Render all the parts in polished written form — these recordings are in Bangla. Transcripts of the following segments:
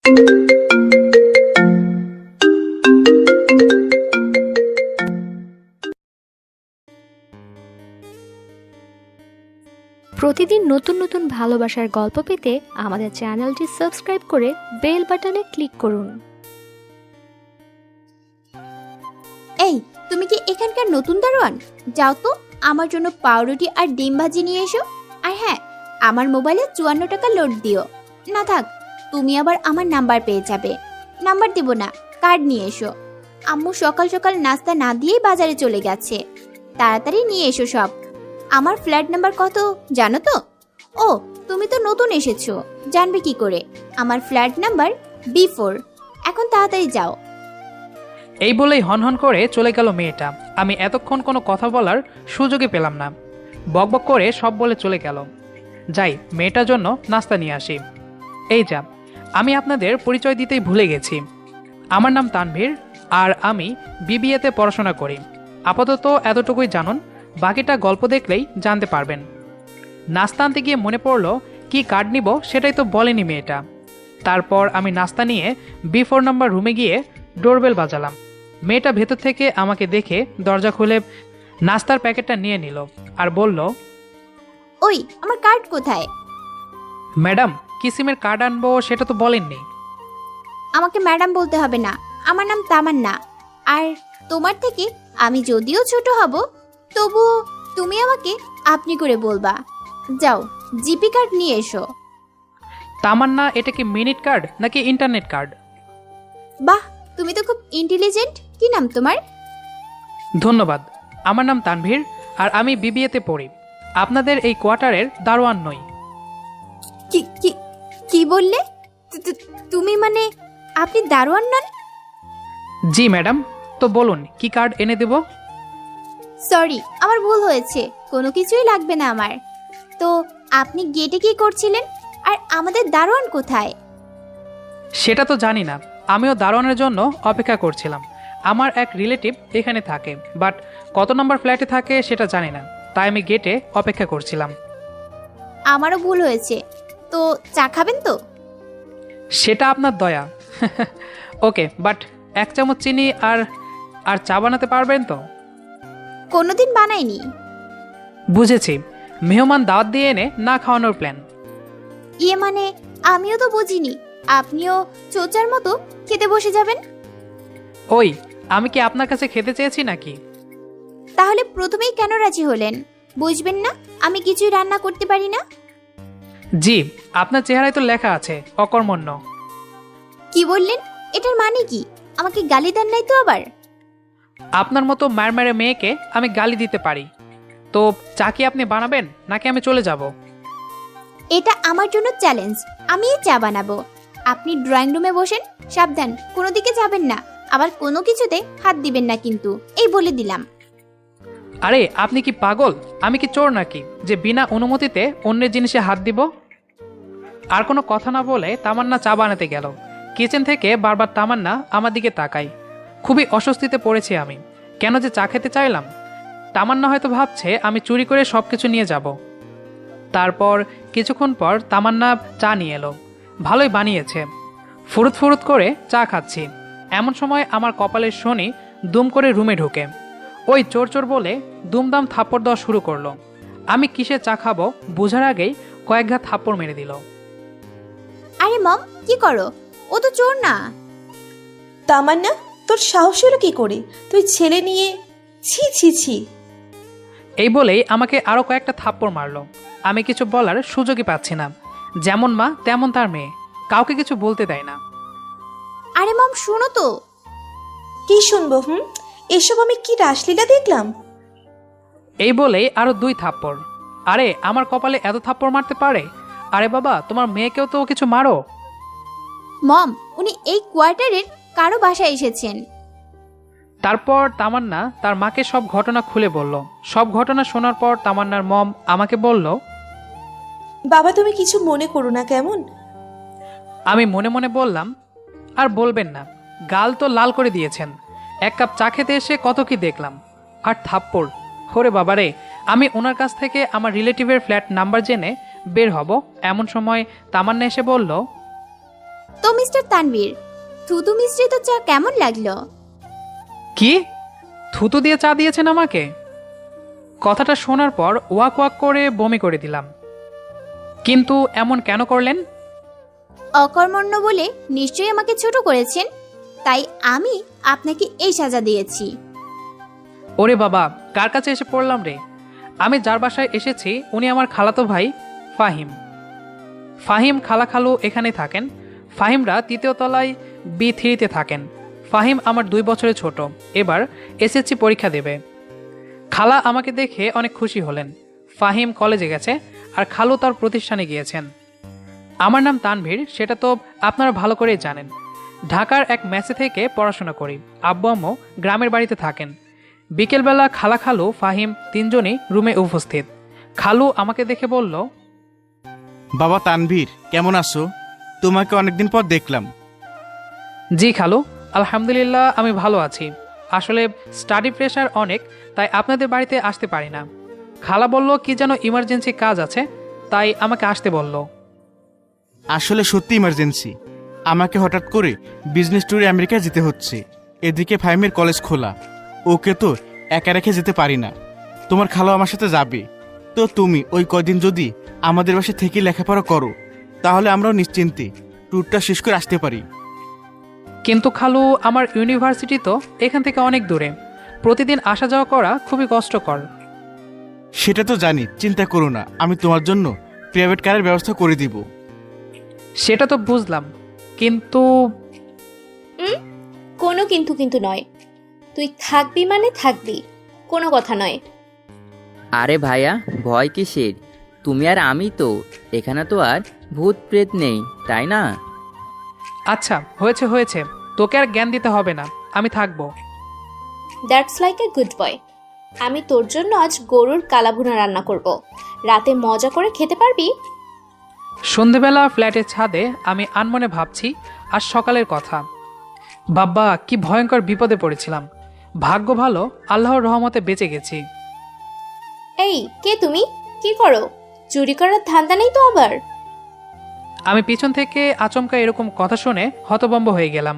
প্রতিদিন নতুন নতুন ভালোবাসার গল্প পেতে আমাদের চ্যানেলটি সাবস্ক্রাইব করে বেল বাটনে ক্লিক করুন। এই, তুমি কি এখানকার নতুন দারোয়ান? যাও তো, আমার জন্য পাউরুটি আর ডিম ভাজি নিয়ে এসো। আর হ্যাঁ, আমার মোবাইলে 54 টাকা লোড দিও। না থাক, তুমি আবার আমার নাম্বার পেয়ে যাবে। নাম্বার দেব না, কার্ড নিয়ে এসো। আম্মু সকাল সকাল নাস্তা না দিয়েই বাজারে চলে গেছে। তাড়াতাড়ি নিয়ে এসো সব। আমার ফ্ল্যাট নাম্বার কত জানো তো? ও, তুমি তো নতুন এসেছো, জানবে কি করে? আমার ফ্ল্যাট নাম্বার B4। এখন তাড়াতাড়ি যাও। এই বলেই হনহন করে চলে গেল মেয়েটা। আমি এতক্ষণ কোনো কথা বলার সুযোগই পেলাম না। বকবক করে সব বলে চলে গেল। যাই, মেয়েটার জন্য নাস্তা নিয়ে আসি। এই যা, আমি আপনাদের পরিচয় দিতেই ভুলে গেছি। আমার নাম তানভীর, আর আমি বিবিএতে পড়াশোনা করি। আপাতত এতটুকুই জানুন, বাকিটা গল্প দেখলেই জানতে পারবেন। নাস্তা আনতে গিয়ে মনে পড়লো কি কার্ড নিব সেটাই তো বলেনি মেয়েটা। তারপর আমি নাস্তা নিয়ে B4 নম্বর রুমে গিয়ে ডোরবেল বাজালাম। মেয়েটা ভেতর থেকে আমাকে দেখে দরজা খুলে নাস্তার প্যাকেটটা নিয়ে নিল আর বলল, ওই, আমার কার্ড কোথায়? ম্যাডাম, কি সিমের কার্ড আনবো সেটা তো বলেননি। আমাকে ম্যাডাম বলতে হবে না, আমার নাম তামান্না। আর তোমার থেকে আমি যদিও ছোট হব, তবু তুমি আমাকে আপনি করে বলবা। যাও, জিপি কার্ড নিয়ে এসো। তামান্না, এটা কি মিনিট কার্ড নাকি ইন্টারনেট কার্ড? বাহ, তুমি তো খুব ইন্টেলিজেন্ট। কি নাম তোমার? ধন্যবাদ। আমার নাম তানভীর, আর আমি বিবিএতে পড়ি। আপনাদের এই কোয়ার্টারের দারোয়ান নই। কি কি কি বললে? তুমি মানে আপনি দারোয়ান নন? জি ম্যাডাম। তো বলুন, কি কার্ড এনে দেব? সরি, আমার ভুল হয়েছে। কোনো কিছুই লাগবে না আমার। তো আপনি গেটে কি করছিলেন? আর আমাদের দারোয়ান কোথায়? সেটা তো জানি না। আমিও দারোয়ানের জন্য অপেক্ষা করছিলাম। আমার এক রিলেটিভ এখানে থাকে, বাট কত নম্বর ফ্ল্যাটে থাকে সেটা জানি না, তাই আমি গেটে অপেক্ষা করছিলাম। আমারও ভুল হয়েছে। তো চা খাবেন তো? সেটা আপনার দয়া। ওকে, বাট 1 চামচ চিনি আর আর চা বানাতে পারবেন তো? কোনোদিন বানাইনি। বুঝেছি, মেহমান দাওয়াত দিয়ে এনে না খাওয়ানোর প্ল্যান। ইয়ে মানে, আমিও তো বুঝিনি আপনিও চোচার মতো খেতে বসে যাবেন। ওই, আমি কি আপনার কাছে খেতে চেয়েছি নাকি? তাহলে প্রথমেই কেন রাজি হলেন? বুঝবেন না আমি কিছুই রান্না করতে পারি না? জি, আপনার চেহারায় তো লেখা আছে অকর্মণ্য। কি বললেন? এটার মানে কি? আমাকে গালি দেন নাই তো আবার? আপনার মতো মারমারে মেয়েকে আমি গালি দিতে পারি? তো চা কি আপনি বানাবেন নাকি আমি চলে যাব? এটা আমার জন্য চ্যালেঞ্জ। আমিই চা বানাবো। আপনি ড্রয়িং রুমে বসেন। সাবধান, কোনো দিকে যাবেন না। আবার কোনো কিছুতে হাত দিবেন না কিন্তু, এই বলে দিলাম। আরে আপনি কি পাগল? আমি কি চোর নাকি যে বিনা অনুমতিতে অন্যের জিনিসে হাত দিব? আর কোনো কথা না বলে তামান্না চা বানাতে গেল। কিচেন থেকে বারবার তামান্না আমার দিকে তাকায়। খুবই অস্বস্তিতে পড়েছি আমি। কেন যে চা খেতে চাইলাম? তামান্না হয়তো ভাবছে আমি চুরি করে সব কিছু নিয়ে যাব। তারপর কিছুক্ষণ পর তামান্না চা নিয়ে এলো। ভালোই বানিয়েছে। ফুরুত ফুরুত করে চা খাচ্ছি। এমন সময় আমার কপালের শনি দুম করে রুমে ঢুকে ওই চোর চোর বলে দুমদাম থাপ্পড় দেওয়া শুরু করলো। আমি কিসে চা খাবো বোঝার আগেই কয়েক ঘা থাপ্পড় মেরে দিল। আরে মম, কি করো? ও তো চোর না। তামান্না, তোর সাহস হলো কি করে? তুই ছেলে নিয়ে? ছি ছি ছি। এই বলেই আমাকে আরো কয়েকটা থাপ্পড় মারলো। আমি কিছু বলার সুযোগই পাচ্ছি না। যেমন মা তেমন তার মেয়ে, কাউকে কিছু বলতে দেয় না। আরে মম, শোনো তো। কি শুনবো? এসব আমি কি রাসলীলা দেখলাম? এই বলেই আরো 2 থাপ্পড়। আরে আমার কপালে এত থাপ্পড় মারতে পারে? আরে বাবা, তোমার মেয়েকেও তো কিছু মারো। মম, উনি এই কোয়ার্টারের কারো বাসায় এসেছেন। তারপর তামান্না তার মাকে সব ঘটনা খুলে বলল। সব ঘটনা শোনার পর তামান্নার মম আমাকে বলল, বাবা তুমি কিছু মনে করো না কেমন? আমি মনে মনে বললাম, আর বলবেন না, গাল তো লাল করে দিয়েছেন। 1 কাপ চা খেতে এসে কত কি দেখলাম, আর থাপ্পড়। ওরে বাবারে, আমি ওনার কাছ থেকে আমার রিলেটিভের ফ্ল্যাট নাম্বার জেনে বের হব। এমন সময় তামান্না এসে বলল, তো মিস্টার তানভীর, থুতু মিশ্রিত চা কেমন লাগলো? কি থুতু দিয়ে চা দিয়েছেন আমাকে? কথাটা শোনার পর ওয়াক ওয়াক করে বমি করে দিলাম। কিন্তু এমন কেন করলেন? অকর্মণ্য বলে নিশ্চয়ই আমাকে ছোট করেছেন, তাই আমি আপনাকে এই সাজা দিয়েছি। ওরে বাবা, কার কাছে এসে পড়লাম রে! আমি যার বাসায় এসেছি উনি আমার খালাতো ভাই ফাহিম। ফাহিম খালা খালু এখানে থাকেন। ফাহিমরা 3য় তলায় B3-তে থাকেন। ফাহিম আমার 2 বছরের ছোট, এবার এসএসসি পরীক্ষা দেবে। খালা আমাকে দেখে অনেক খুশি হলেন। ফাহিম কলেজে গেছে আর খালু তার প্রতিষ্ঠানে গিয়েছেন। আমার নাম তানভীর, সেটা তো আপনারা ভালো করেই জানেন। ঢাকার এক মেসে থেকে পড়াশোনা করি। আব্বু আম্মু গ্রামের বাড়িতে থাকেন। বিকেলবেলা খালা খালু ফাহিম 3জনই রুমে উপস্থিত। খালু আমাকে দেখে বলল, বাবা তানভীর, কেমন আছো? তোমাকে অনেকদিন পর দেখলাম। জি খালু, আলহামদুলিল্লাহ আমি ভালো আছি। আসলে স্টাডি প্রেশার অনেক, তাই আপনাদের বাড়িতে আসতে পারি না। খালা বলল কি যেন ইমার্জেন্সি কাজ আছে, তাই আমাকে আসতে বলল। আসলে সত্যি ইমার্জেন্সি। আমাকে হঠাৎ করে বিজনেস ট্যুরে আমেরিকা যেতে হচ্ছে। এদিকে ফাহিমের কলেজ খোলা, ওকে তো একা রেখে যেতে পারি না। তোমার খালা আমার সাথে যাবে। তো তুমি ওই কদিন যদি আমাদের বাসায় থেকে লেখাপড়া করো, তাহলে আমরাও নিশ্চিন্তে ট্যুরটা শেষ করে আসতে পারি। কিন্তু খালু, আমার ইউনিভার্সিটি তো এখান থেকে অনেক দূরে, প্রতিদিন আসা যাওয়া করা খুবই কষ্টকর। সেটা তো জানি, চিন্তা করো না, আমি তোমার জন্য প্রাইভেট কারের ব্যবস্থা করে দিব। সেটা তো বুঝলাম, কিন্তু কোনো কিন্তু কিন্তু নয়। তুই থাকবি মানে থাকবি, কোনো কথা নয়। আরে ভাইয়া, ভয় কিসের? তুমি আর আমি তো এখানে, তো আর ভূত প্রেত নেই, তাই না? আচ্ছা হয়েছে হয়েছে, তোকে আর জ্ঞান দিতে হবে না, আমি থাকবো। That's like a good boy. আমি তোর জন্য আজ গরুর কালাভুনা রান্না করব, রাতে মজা করে খেতে পারবি। সন্ধেবেলা ফ্ল্যাটের ছাদে আমি আনমনে ভাবছি আর সকালের কথা। বাব্বা, কি ভয়ঙ্কর বিপদে পড়েছিলাম। ভাগ্য ভালো, আল্লাহর রহমতে বেঁচে গেছি। এই, কে তুমি? কি করো? চুরি করার ধান্দা নেই তো আবার? আমি পিছন থেকে আচমকা এরকম কথা শুনে হতভম্ব হয়ে গেলাম।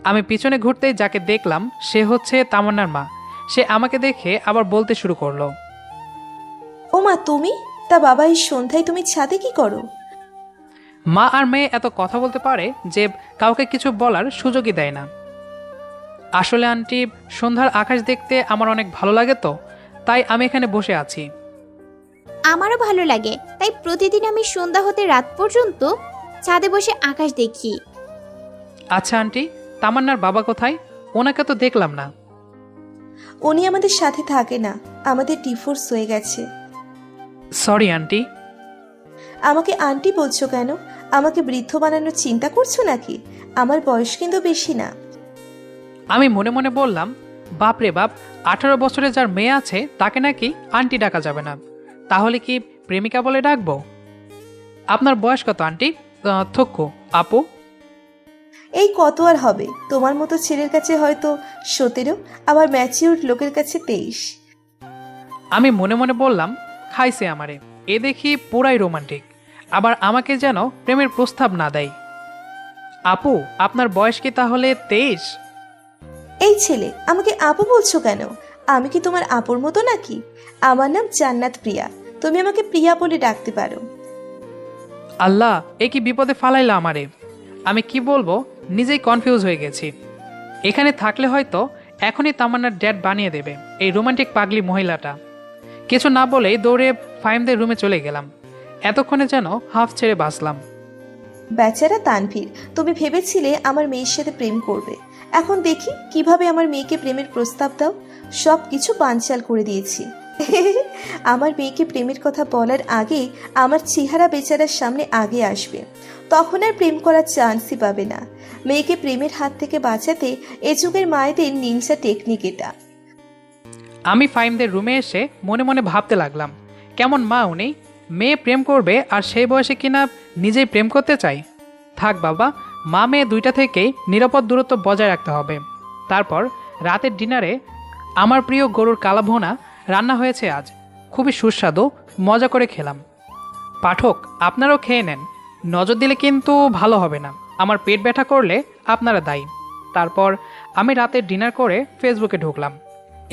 আমি পিছনে ঘুরতেই যাকে দেখলাম সে হচ্ছে তামান্নার মা। সে আমাকে দেখে আবার বলতে শুরু করলো, ও মা, তুমি? তা বাবা, এই সন্ধ্যায় তুমি ছাদে কি করো? মা আর মেয়ে এত কথা বলতে পারে যে কাউকে কিছু বলার সুযোগই দেয় না। আসলে আন্টি, সন্ধ্যার আকাশ দেখতে আমার অনেক ভালো লাগে, তো তাই আমি এখানে বসে আছি। আমারও ভালো লাগে, তাই প্রতিদিন আমি সন্ধ্যা হতে রাত পর্যন্ত ছাদে বসে আকাশ দেখি। আচ্ছা আন্টি, তামান্নার বাবা কোথায়? ওনাকে তো দেখলাম না। উনি আমাদের সাথে থাকে না, আমাদের ডিভোর্স হয়ে গেছে। Sorry aunty. আমাকে আন্টি বলছো কেন? আমাকে বৃদ্ধ বানানোর চিন্তা করছো নাকি? আমার বয়স কিন্তু বেশি না। আমি মনে মনে বললাম, বাপরে বাপ, 18 বছরের যার মেয়ে আছে তাকে নাকি আন্টি ডাকা যাবে না, তাহলে কি প্রেমিকা বলে ডাকবো? আপনার বয়স কত আন্টি? থক্কু আপু। এই কত আর হবে? তোমার মতো ছেলের কাছে হয়তো 17, আবার ম্যাচিউর লোকের কাছে 23। আমি মনে মনে বললাম, খাইছে আমারে, এ দেখি পুরাই রোমান্টিক, আবার আমাকে যেন প্রেমের প্রস্তাব না দেয়। আপু, আপনার বয়স কি তাহলে 23? এই ছেলে, আমাকে আপু বলছো কেন? আমি কি তোমার আপুর মতো নাকি? আমার নাম জান্নাত প্রিয়া, তুমি আমাকে প্রিয়া বলে ডাকতে পারো। আল্লাহ, এ কি বিপদে ফালাইলা আমারে! আমি কি বলবো নিজেই কনফিউজ হয়ে গেছি। এখানে থাকলে হয়তো এখনই তামান্নার ড্যাড বানিয়ে দেবে এই রোমান্টিক পাগলি মহিলাটা। কিছু না বলেই দৌড়ে ফাহিমদের রুমে চলে গেলাম। এতক্ষণে যেন হাফ ছেড়ে বাঁচলাম। বেচারা তানভীর, তুমি ভেবেছিলে আমার মেয়ের সাথে প্রেম করবে। এখন দেখি কিভাবে আমার মেয়েকে প্রেমের প্রস্তাব দাও। সব কিছু বানচাল করে দিয়েছি। আমার মেয়েকে প্রেমের কথা বলার আগে আমার চেহারা বেচারার সামনে আগে আসবে, তখন আর প্রেম করার চান্সই পাবে না। মেয়েকে প্রেমের হাত থেকে বাঁচাতে এ যুগের মায়েদের নিনজা টেকনিক এটা। আমি ফাহিমদের রুমে এসে মনে মনে ভাবতে লাগলাম, কেমন মা উনি! মেয়ে প্রেম করবে আর সেই বয়সে কিনা নিজেই প্রেম করতে চাই। থাক বাবা, মা মেয়ে দুইটা থেকেই নিরাপদ দূরত্ব বজায় রাখতে হবে। তারপর রাতের ডিনারে আমার প্রিয় গরুর কালাভুনা রান্না হয়েছে আজ। খুবই সুস্বাদু, মজা করে খেলাম। পাঠক, আপনারাও খেয়ে নেন, নজর দিলে কিন্তু ভালো হবে না। আমার পেট ব্যথা করলে আপনারা দায়ী। তারপর আমি রাতে ডিনার করে ফেসবুকে ঢুকলাম।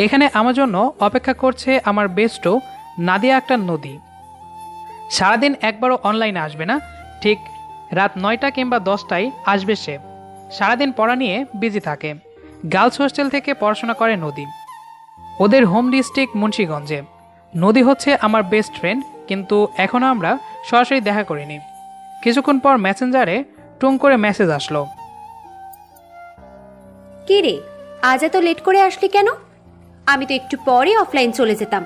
এখানে আমার জন্য অপেক্ষা করছে আমার বেস্টো নাদিয়া আক্তার নদী। সারাদিন একবারও অনলাইনে আসবে না, ঠিক রাত 9টা কিংবা 10টায় আসবে সে। সারাদিন পড়া নিয়ে বিজি থাকে। গার্লস হোস্টেল থেকে পড়াশোনা করে নদী। ওদের হোম ডিস্ট্রিক্ট মুন্সিগঞ্জে। নদী হচ্ছে আমার বেস্ট ফ্রেন্ড, কিন্তু এখনও আমরা সরাসরি দেখা করিনি। কিছুক্ষণ পর মেসেঞ্জারে টুং করে মেসেজ আসলো। কে রে, আজ এত লেট করে আসলি কেন? আমি তো একটু পরে অফলাইন চলে যেতাম।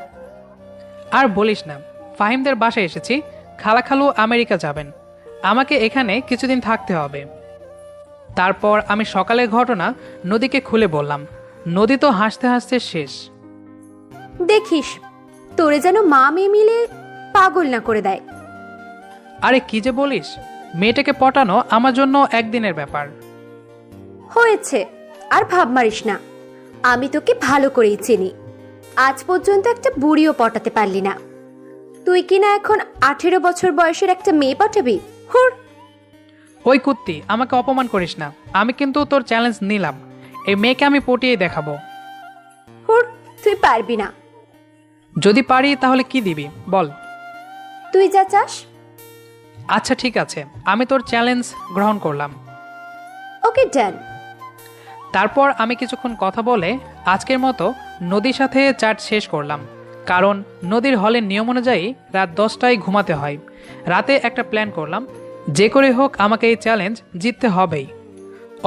আর বলিস না, ফাহিমদের বাসায় এসেছি। খালা খালু আমেরিকা যাবেন, আমাকে এখানে কিছুদিন থাকতে হবে। তারপর আমি সকালের ঘটনা নদীকে খুলে বললাম। নদী তো হাসতে হাসতে শেষ। দেখিস তোরে যেন মা মেয়ে মিলে পাগল না করে দেয়। আরে কি যে বলিস, মেয়েটাকে পটানো আমার জন্য একদিনের ব্যাপার। হয়েছে, আর ভাব মারিস না। আমি তোকে ভালো করেই চিনি। আজ পর্যন্ত একটা বুড়িও পটাতে পারলি না। তুই কিনা এখন 18 বছর বয়সের একটা মেয়ে পাঠাবি? হুর। ওই কুত্তি, আমাকে অপমান করিস না। আমি কিন্তু তোর চ্যালেঞ্জ নিলাম, এই মেয়েকে আমি পটিয়ে দেখাবো। হুর, তুই পারবি না। যদি পারি তাহলে কি দিবি বল। তুই যা চাস। আচ্ছা ঠিক আছে, আমি তোর চ্যালেঞ্জ গ্রহণ করলাম। ওকে ডান। তারপর আমি কিছুক্ষণ কথা বলে আজকের মতো নদীর সাথে চ্যাট শেষ করলাম। কারণ নদীর হলের নিয়ম অনুযায়ী রাত 10টায় ঘুমাতে হয়। রাতে একটা প্ল্যান করলাম, যে করে হোক আমাকে এই চ্যালেঞ্জ জিততে হবেই।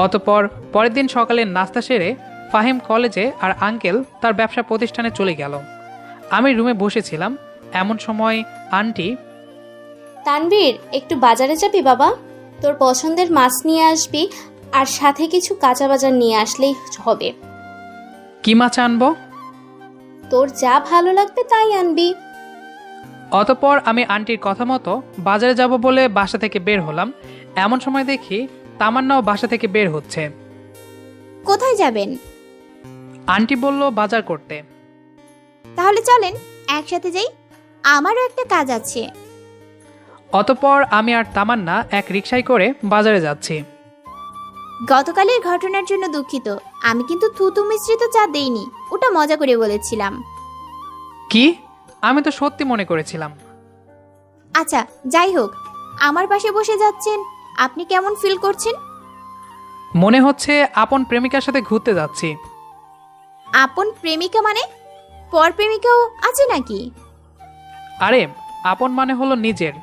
অতপর পরের দিন সকালে নাস্তা সেরে ফাহিম কলেজে আর আঙ্কেল তার ব্যবসা প্রতিষ্ঠানে চলে গেল। আমি রুমে বসেছিলাম। এমন সময় আন্টি, তানভীর, একটু বাজারে যাবি বাবা? তোর পছন্দের মাছ নিয়ে আসবি, আর সাথে কিছু কাঁচা বাজার নিয়ে আসলেই হবে। কি মাছ আনবো? তোর যা ভালো লাগবে তাই আনবি। অতপর আমি আন্টির কথা মতো বাজারে যাব বলে বাসা থেকে বের হলাম। এমন সময় দেখি তামান্নাও বাসা থেকে বের হচ্ছে। কোথায় যাবেন? আন্টি বলল বাজার করতে। তাহলে চলেন একসাথে যাই, আমারও একটা কাজ আছে। অতপর আমি আর তামান্না এক রিকশায় করে বাজারে যাচ্ছি। গতকালের ঘটনার জন্য দুঃখিত, আমি কিন্তু থুতু মিশ্রিত চা দেইনি, ওটা মজা করে বলেছিলাম। কি? আমি তো সত্যি মনে করেছিলাম। আচ্ছা যাই হোক, আমার পাশে বসে যাচ্ছেন, আপনি কেমন ফিল করছেন? মনে হচ্ছে আপন প্রেমিকার সাথে ঘুরতে যাচ্ছি। আপন প্রেমিকা মানে পর প্রেমিকাও আছে নাকি? আরে আপন মানে হলো নিজের।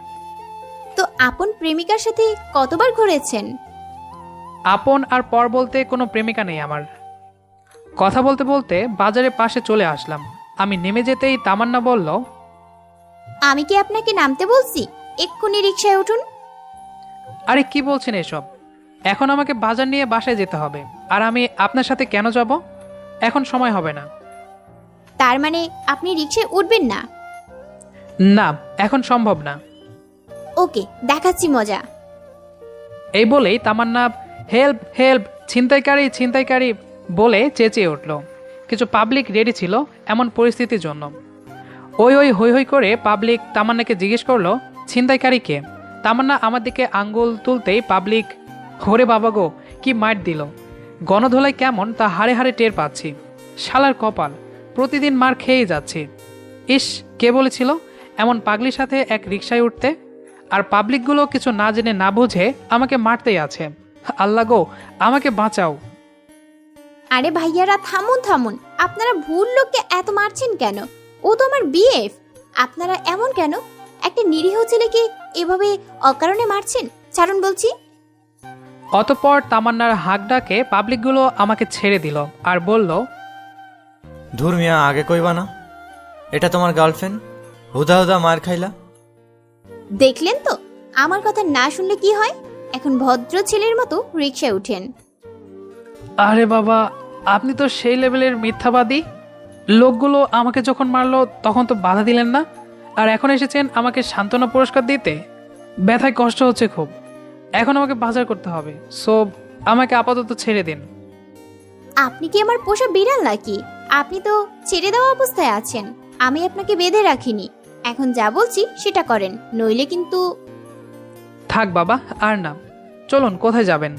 তো আপন প্রেমিকার সাথে কতবার ঘুরেছেন? আপন আর পর বলতে কোনো প্রেমিকা নেই আমার। কথা বলতে বলতে বাজারের পাশে চলে আসলাম। আমি নেমে যেতেই তামান্না বলল, আমি কি আপনাকে নামতে বলছি? এক্ষুনি রিকশায় উঠুন। আরে কি বলছেন এসব? এখন আমাকে বাজার নিয়ে বাসায় যেতে হবে, আর আমি আপনার সাথে কেন যাব? এখন সময় হবে না। তার মানে আপনি রিকশায় উঠবেন না? না, এখন সম্ভব না। ওকে, দেখাচ্ছি মজা। এই বলেই তামান্না হেল্প হেল্প, ছিনতাইকারী ছিনতাইকারী বলে চেঁচিয়ে উঠল। কিছু পাবলিক রেডি ছিল এমন পরিস্থিতির জন্য। ওই হই হই করে পাবলিক তামান্নাকে জিজ্ঞেস করলো, ছিনতাইকারী কে? তামান্না আমার দিকে আঙ্গুল তুলতেই পাবলিক, ওরে বাবা গো, কি মাইট দিল! গণধোলাই কেমন তা হাড়ে হাড়ে টের পাচ্ছি। শালার কপাল, প্রতিদিন মার খেয়েই যাচ্ছি। ইস, কে বলেছিল এমন পাগলির সাথে এক রিকশায় উঠতে? আর পাবলিকগুলো কিছু না জেনে না বুঝে আমাকে মারতেই আছে। আল্লাহ গো, আমাকে বাঁচাও। আরে ভাইয়ারা, থামুন থামুন, আপনারা ভুল লোককে এত মারছেন কেন? ও তো আমার বিএফ। আপনারা এমন কেন? একটা নিরীহ ছেলেকে এভাবে অকারণে মারছেন? ছাড়ুন বলছি। অতপর তামান্নার হাঁক ডাকে পাবলিকগুলো আমাকে ছেড়ে দিল আর বলল, ধুর মিয়া, আগে কইবা না? এটা তোমার গার্লফ্রেন্ড, হুদা হুদা মার খাইলা। দেখলেন তো, আমার কথা না শুনলে কি হয়? এখন ভদ্র ছেলের মতো রিকশায় উঠেন। আরে বাবা, আপনি তো সেই লেভেলের মিথ্যাবাদী। লোকগুলো আমাকে যখন মারলো তখন তো বাধা দিলেন না, আর এখন এসেছেন আমাকে সান্ত্বনা পুরস্কার দিতে। ব্যথায় কষ্ট হচ্ছে খুব, এখন আমাকে বাজার করতে হবে। সো আমাকে আপাতত ছেড়ে দিন। আপনি কি আমার পোষা বিড়াল নাকি? আপনি তো ছেড়ে দেওয়া অবস্থায় আছেন, আমি আপনাকে বেঁধে রাখিনি। এখন যা বলছি সেটা করেন, নইলে কিন্তু। থাক বাবা, আর না, চলুন কোথায় যাবেন।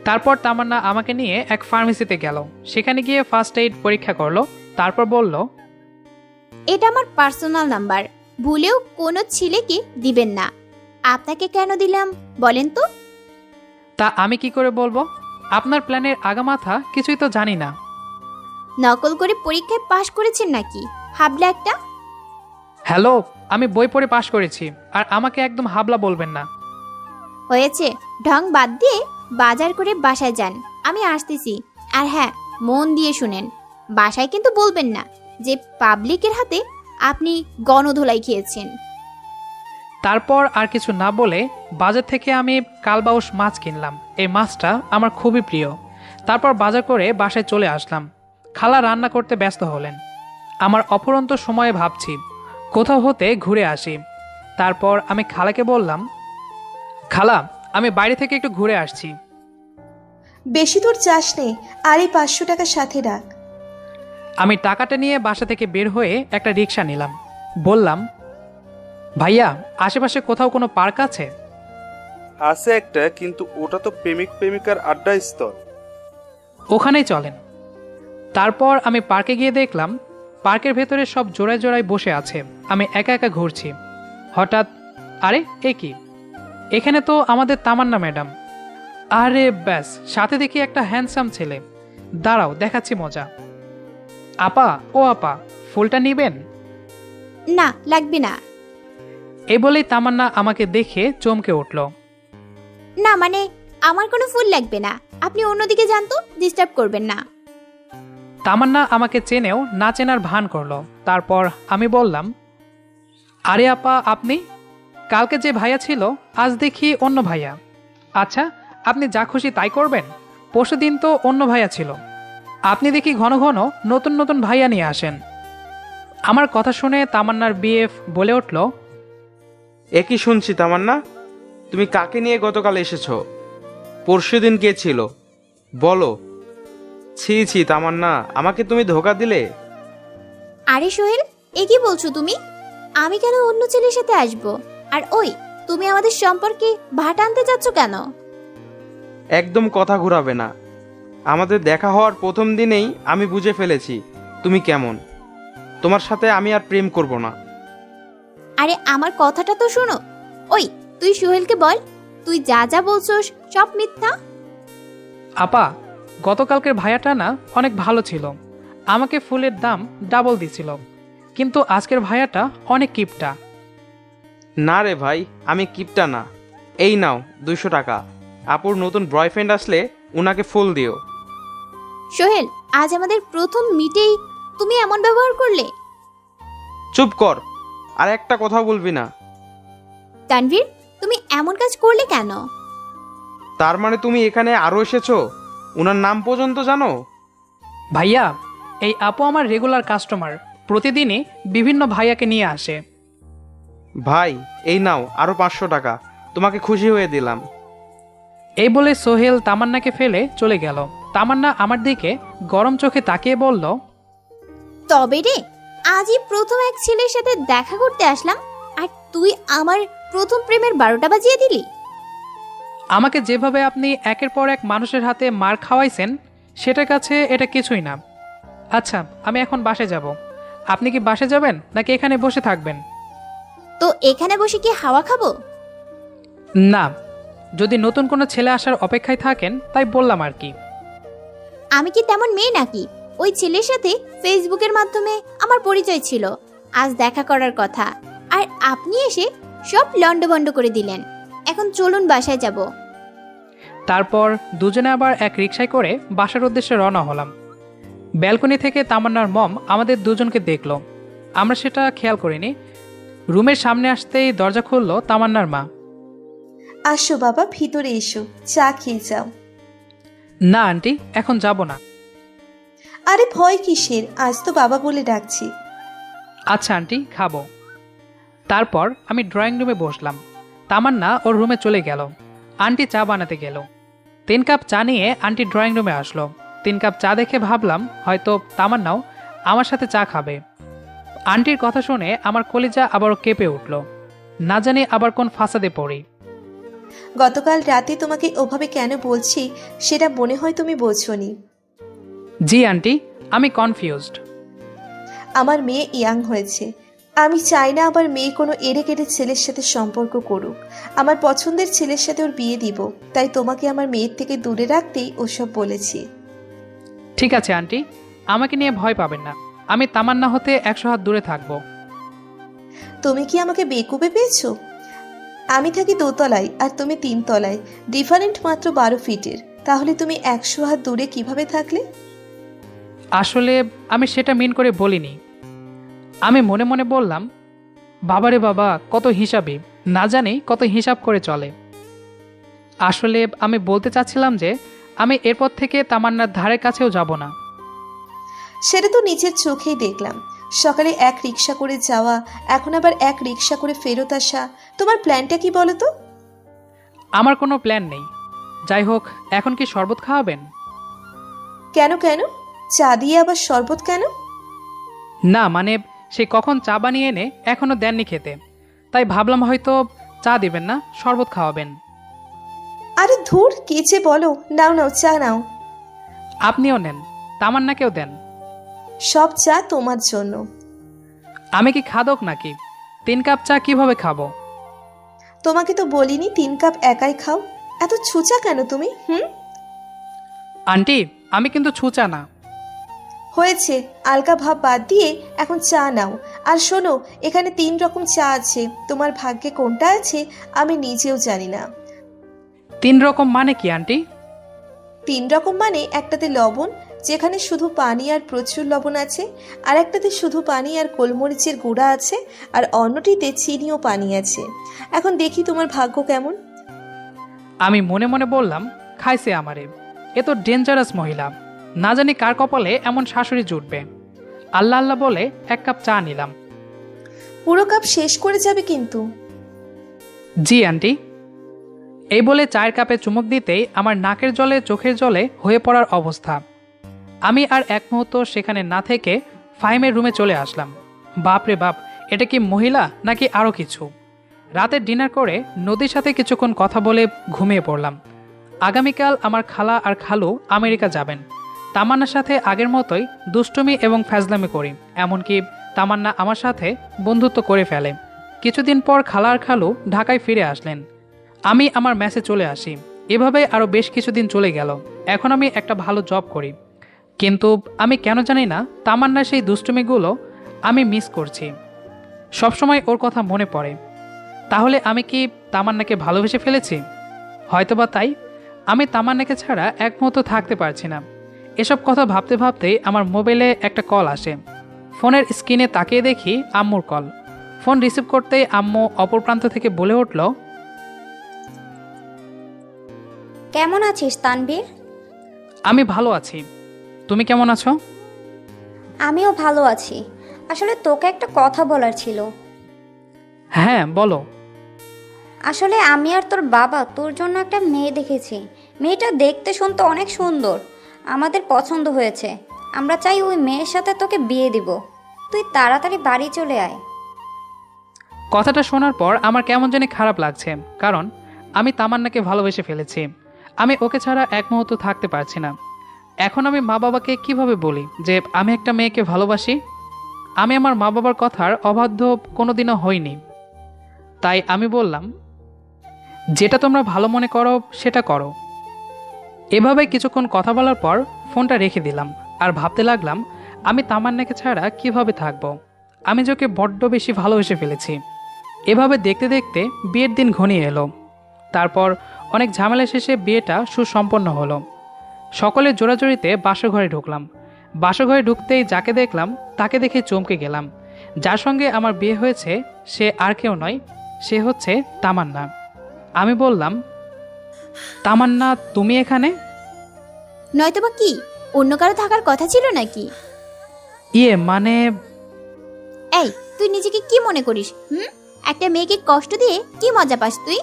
তারপর তামান্না আমাকে নিয়ে এক ফার্মেসিতে গেল। সেখানে গিয়ে ফার্স্ট এইড পরীক্ষা করলো। তারপর বলল, এটা আমার পার্সোনাল নাম্বার, ভুলেও কোনো ছেলেকে দিবেন না। আপনাকে কেন দিলাম বলেন তো? তা আমি কি করে বলবো? আপনার প্ল্যানের আগামাথা কিছুই তো জানি না। নকল করে পরীক্ষায় পাশ করেছেন নাকি হাবলা একটা? হ্যালো, আমি বই পড়ে পাশ করেছি, আর আমাকে একদম হাবলা বলবেন না। হয়েছে, ঢং বাদ দিয়ে বাজার করে বাসায় যান, আমি আসতেছি। আর হ্যাঁ, মন দিয়ে শুনেন, বাসায় কিন্তু বলবেন না যে পাবলিকের হাতে আপনি গণধোলাই খেয়েছেন। তারপর আর কিছু না বলে বাজার থেকে আমি কালবাউস মাছ কিনলাম। এই মাছটা আমার খুবই প্রিয়। তারপর বাজার করে বাসায় চলে আসলাম। খালা রান্না করতে ব্যস্ত হলেন। আমার অফুরন্ত সময়ে ভাবছি কোথাও হতে ঘুরে আসি। তারপর আমি খালাকে বললাম, খালা, আমি বাইরে থেকে একটু ঘুরে আসছি। বেশি দূর যাস নে, আর এই 500 টাকা সাথে রাখ। আমি টাকাটা নিয়ে বাসা থেকে বের হয়ে একটা রিক্সা নিলাম। বললাম, ভাইয়া, আশেপাশে কোথাও কোনো পার্ক আছে? আছে একটা, কিন্তু ওটা তো প্রেমিক প্রেমিকার আড্ডা স্থল। ওখানেই চলেন। তারপর আমি পার্কে গিয়ে দেখলাম পার্কের ভেতরে সব জোড়ায় জোড়ায় বসে আছে। আমি একা একা ঘুরছি। হঠাৎ, আরে এ কি, এখানে তো আমাদের তামান্না ম্যাডাম। আরে ব্যাস, সাথে দেখি একটা হ্যান্ডসাম ছেলে। দাঁড়াও, দেখাচ্ছি মজা। আপা, ও আপা, ফুলটা নিবেন? না, লাগবে না। এ বলেই তামান্না আমাকে দেখে চমকে উঠল। না মানে, আমার কোনো ফুল লাগবে না, আপনি অন্যদিকে যান তো, ডিস্টার্ব করবেন না। তামান্না আমাকে চেনেও না চেনার ভান করলো। তারপর আমি বললাম, আরে আপা, আপনি? কালকে যে ভাইয়া ছিল আজ দেখি অন্য ভাইয়া। আচ্ছা, আপনি যা খুশি তাই করবেন। পরশুদিন তো অন্য ভাইয়া ছিল। আপনি দেখি ঘন ঘন নতুন নতুন ভাইয়া নিয়ে আসেন। আমার কথা শুনে তামান্নার বিএফ বলে উঠল, একই শুনছি তামান্না, তুমি কাকে নিয়ে গতকাল এসেছো? পরশুদিন কে ছিল বলো। ছি ছি তামান্না, আমাকে তুমি ধোকা দিলে। আরে সোহেল, এ কি বলছো তুমি? আমি কেন অন্য ছেলের সাথে আসবো? আর ওই, তুমি আমাদের সম্পর্কে ভাটা আনতে যাচ্ছ কেন? একদম কথা ঘুরাবে না। আমাদের দেখা হওয়ার প্রথম দিনেই আমি বুঝে ফেলেছি তুমি কেমন। তোমার সাথে আমি আর প্রেম করব না। আরে আমার কথাটা তো শোনো। ওই, তুই সোহেলকে বল, তুই যা যা বলছস সব মিথ্যা। আপা, গতকালকের ভাইয়াটা না অনেক ভালো ছিল। আমাকে ফুলের দাম ডাবল দিছিল। কিন্তু আজকের ভাইয়াটা অনেক কিপটা। না রে ভাই, আমি কিপটা না। এই নাও 200 টাকা। আপুর নতুন বয়ফ্রেন্ড আসলে উনাকে ফুল দিও। সোহেল, আজ আমাদের প্রথম মিটেই তুমি এমন ব্যবহার করলে? চুপ কর, আর একটা কথা বলবি না। তানভীর, তুমি এমন কাজ করলে কেন? তার মানে তুমি এখানে আরো এসেছো? উনার নাম পর্যন্ত জানো? ভাইয়া, এই আপু আমার রেগুলার কাস্টমার। প্রতিদিনই বিভিন্ন ভাইয়াকে নিয়ে আসে। ভাই, এই নাও আরো 500 টাকা, তোমাকে খুশি হয়ে দিলাম। এই বলে সোহেল তামান্নাকে ফেলে চলে গেল। তামান্না আমার দিকে গরম চোখে তাকিয়ে বলল, তবে রে, আজই প্রথম এক ছেলের সাথে দেখা করতে আসলাম, আর তুই আমার প্রথম প্রেমের 12টা বাজিয়ে দিলি। আমাকে যেভাবে আপনি একের পর এক মানুষের হাতে মার খাওয়াইছেন, সেটার কাছে এটা কিছুই না। আচ্ছা, আমি এখন বাসায় যাব। আপনি কি বাসায় যাবেন নাকি এখানে বসে থাকবেন? তো এখানে বসে কি হাওয়া খাবো? না, যদি নতুন কোনো ছেলে আসার অপেক্ষায় থাকেন তাই বললাম আর কি। আমি কি তেমন মেয়ে নাকি? ওই ছেলের সাথে ফেসবুকের মাধ্যমে আমার পরিচয় ছিল, আজ দেখা করার কথা, আর আপনি এসে সব লন্ডভন্ড করে দিলেন। এখন চলুন বাসায় যাব। তারপর দুজনে আবার এক রিকশায় করে বাসার উদ্দেশ্যে রওনা হলাম। ব্যালকনি থেকে তামান্নার মম আমাদের দুজনকে দেখলো। আমরা সেটা খেয়াল করিনি। রুমের সামনে আসতেই দরজা খুলল তামান্নার মা। আসো বাবা, ভিতরে এসো, চা খেয়ে যাও। না আন্টি, এখন যাব না। আরে ভয় কিসের, আজ তো বাবা বলে ডাকছি। আচ্ছা আন্টি, খাবো। তারপর আমি ড্রয়িং রুমে বসলাম। তামান্না ওর রুমে চলে গেল। আন্টি চা বানাতে গেল। 3 কাপ চা নিয়ে আন্টি ড্রয়িং রুমে আসলো। 3 কাপ চা দেখে ভাবলাম হয়তো তামান্নাও আমার সাথে চা খাবে। আন্টির কথা শুনে আমার কলিজা আবারও কেঁপে উঠল। না জানি আবার কোন ফাসাদে পড়ি। গতকাল রাতে তোমাকে ওভাবে কেন বলছি সেটা মনে হয় তুমি বোঝোনি। জি আন্টি, আমি কনফিউজড। আমার মেয়ে ইয়াং হয়েছে, আমি চাই না আমার মেয়ে কোনো এড়ে কেটে ছেলের সাথে সম্পর্ক করুক। আমার পছন্দের ছেলের সাথে ওর বিয়ে দিব, তাই তোমাকে আমার মেয়ের থেকে দূরে রাখতেই ওসব বলেছি। ঠিক আছে আন্টি, আমাকে নিয়ে ভয় পাবেন না, আমি তামান্না হতে 100 হাত দূরে থাকবো। তুমি কি আমাকে বেকুবে পেয়েছো? আমি থাকি দোতলায় আর তুমি 3 তলায়, ডিফারেন্ট মাত্র 12 ফিটের, তাহলে তুমি 100 হাত দূরে কিভাবে থাকলে? আসলে আমি সেটা মিন করে বলিনি। আমি মনে মনে বললাম, বাবারে বাবা, কত হিসাবই, না জানি কত হিসাব করে চলে। আসলে আমি বলতে চাচ্ছিলাম যে আমি এরপর থেকে তামান্নার ধারের কাছেও যাব না। সেটা তো নিজের চোখেই দেখলাম। সকালে 1 রিক্সা করে যাওয়া, এখন আবার 1 রিক্সা করে ফেরত আসা। তোমার প্ল্যানটা কি বলো তো? আমার কোনো প্ল্যান নেই। যাই হোক, এখন কি শরবত খাওয়াবেন? কেন কেন? চা দিয়ে আবার শরবত কেন? না মানে, সে কখন চা বানিয়ে এনে এখনো দেননি খেতে, তাই ভাবলাম হয়তো চা দিবেন না, শরবত খাওয়াবেন। আরে ধুর, কি যে বলো। নাও নাও, চা নাও। আপনিও নেন, তামান্নাকেও দেন। সব চা তোমার জন্য। আমি কি খাদক নাকি? 3 কাপ চা কিভাবে খাবো? তোমাকে তো বলিনি 3 কাপ একাই খাও। এত ছুচা কেন তুমি? আন্টি, আমি কিন্তু ছুচা না। হয়েছে, আলকা ভাব বাদ দিয়ে এখন চা নাও। আর শোনো, এখানে 3 রকম চা আছে, তোমার ভাগ্যে কোনটা আছে আমি নিজেও জানি না। 3 রকম মানে কি আন্টি? 3 রকম মানে একটাতে লবণ, যেখানে শুধু পানি আর প্রচুর লবণ আছে, আর একটাতে শুধু পানি আর গোলমরিচের গুঁড়া আছে, আর অন্যটিতে চিনি ও পানি আছে। এখন দেখি তোমার ভাগ্য কেমন। আমি মনে মনে বললাম, খাইছে আমারে, এ তো ডেঞ্জারাস মহিলা, না জানি কার কপালে এমন শাশুড়ি জুটবে। আল্লাহ আল্লাহ বলে 1 কাপ চা নিলাম। পুরো কাপ শেষ করে যাবে কিন্তু। জি আন্টি। এই বলে চায়ের কাপে চুমুক দিতেই আমার নাকের জলে চোখের জলে হয়ে পড়ার অবস্থা। আমি আর 1 মুহূর্ত সেখানে না থেকে ফাহিমের রুমে চলে আসলাম। বাপরে বাপ, এটা কি মহিলা নাকি আরও কিছু? রাতে ডিনার করে নদীর সাথে কিছুক্ষণ কথা বলে ঘুমিয়ে পড়লাম। আগামীকাল আমার খালা আর খালু আমেরিকা যাবেন। তামান্নার সাথে আগের মতোই দুষ্টুমি এবং ফ্যাজলামি করি, এমনকি তামান্না আমার সাথে বন্ধুত্ব করে ফেলে। কিছুদিন পর খালা আর খালু ঢাকায় ফিরে আসলেন। আমি আমার মেসে চলে আসি। এভাবে আরও বেশ কিছুদিন চলে গেল। এখন আমি একটা ভালো জব করি, কিন্তু আমি কেন জানি না তামান্নার সেই দুষ্টুমিগুলো আমি মিস করছি। সবসময় ওর কথা মনে পড়ে। তাহলে আমি কি তামান্নাকে ভালোবেসে ফেলেছি? হয়তোবা তাই আমি তামান্নাকে ছাড়া 1 মুহূর্ত থাকতে পারছি না। এসব কথা ভাবতে ভাবতেই আমার মোবাইলে একটা কল আসে। ফোনের স্ক্রিনে তাকিয়ে দেখি আম্মুর কল। ফোন রিসিভ করতেই আম্মু অপর প্রান্ত থেকে বলে উঠল, কেমন আছিস তানভীর? আমি ভালো আছি, তুমি কেমন আছো? আমিও ভালো আছি। আসলে তোকে একটা কথা বলার ছিল। হ্যাঁ বলো। আসলে আমি আর তোর বাবা তোর জন্য একটা মেয়ে দেখেছি। মেয়েটা দেখতে শুনতে অনেক সুন্দর, আমাদের পছন্দ হয়েছে। আমরা চাই ওই মেয়ের সাথে তোকে বিয়ে দিব। তুই তাড়াতাড়ি বাড়ি চলে আয়। কথাটা শোনার পর আমার কেমন জানি খারাপ লাগছে, কারণ আমি তামান্নাকে ভালোবেসে ফেলেছি। আমি ওকে ছাড়া 1 মুহূর্ত থাকতে পারছি না। এখন আমি মা বাবাকে কিভাবে বলি যে আমি একটা মেয়েকে ভালোবাসি? আমি আমার মা বাবার কথার অবাধ্য কোনোদিনও হইনি। তাই আমি বললাম, যেটা তোমরা ভালো মনে করো সেটা করো। এভাবে কিছুক্ষণ কথা বলার পর ফোনটা রেখে দিলাম আর ভাবতে লাগলাম আমি তামান্নাকে ছাড়া কিভাবে থাকবো। আমি যে ওকে বড্ড বেশি ভালোবেসে ফেলেছি। এভাবে দেখতে দেখতে বিয়ের দিন ঘনিয়ে এলো। তারপর অনেক ঝামেলা শেষে বিয়েটা সুসম্পন্ন হলো। সকলের জোরাজোরিতে বাসঘরে ঢুকলাম। বাসঘরে ঢুকতেই যাকে দেখলাম তাকে দেখে চমকে গেলাম। যার সঙ্গে আমার বিয়ে হয়েছে সে আর কেউ নয়, সে হচ্ছে তামান্না। আমি বললাম, তামান্না তুমি এখানে? নয়তোবা কি অন্য কারো থাকার কথা ছিল নাকি? মানে এই, তুই নিজেকে কি মনে করিস? একটা মেয়েকে কষ্ট দিয়ে কি মজা পাস তুই?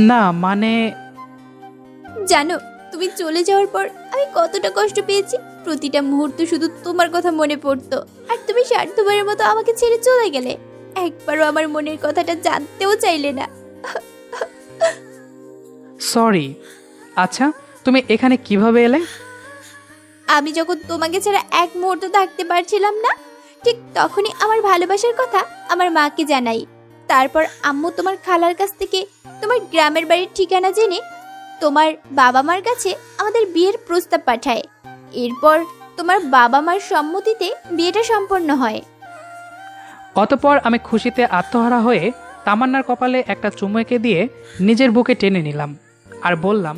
না মানে জানো, তুমি চলে যাওয়ার পর আমি কতটা কষ্ট পেয়েছি। প্রতিটা মুহূর্ত শুধু তোমার কথা মনে পড়তো, আর তুমি স্বার্থপরের মতো আমাকে ছেড়ে চলে গেলে। একবারও আমার মনের কথাটা জানতেও চাইলে না। সরি। আচ্ছা, তুমি এখানে কিভাবে এলে? আমি যখন তোমাকে ছাড়া এক মুহূর্ত থাকতে পারছিলাম না, ঠিক তখনই আমার ভালোবাসার কথা আমার মাকে জানাই। তারপর আম্মু তোমার খালার কাছ থেকে তোমার গ্রামের বাড়ির ঠিকানা জেনে তোমার বাবা মার কাছে আমাদের বিয়ের প্রস্তাব পাঠায়। এরপর তোমার বাবা মার সম্মতিতে বিয়েটা সম্পন্ন হয়। অতঃপর আমি খুশিতে আত্মহারা হয়ে তামান্নার কপালে একটা চুমু এঁকে দিয়ে নিজের বুকে টেনে নিলাম আর বললাম,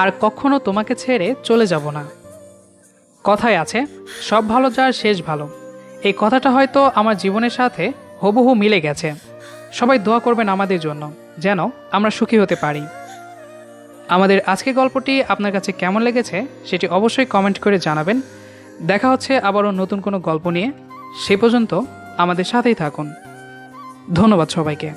আর কখনো তোমাকে ছেড়ে চলে যাব না। কথায় আছে, সব ভালো যার শেষ ভালো। এই কথাটা হয়তো আমার জীবনের সাথে হুবহু মিলে গেছে। সবাই দোয়া করবেন আমাদের জন্য, যেন আমরা সুখী হতে পারি। আমাদের আজকের গল্পটি আপনার কাছে কেমন লেগেছে সেটি অবশ্যই কমেন্ট করে জানাবেন। দেখা হচ্ছে আবারও নতুন কোনো গল্প নিয়ে। সে পর্যন্ত আমাদের সাথেই থাকুন। ধন্যবাদ সবাইকে।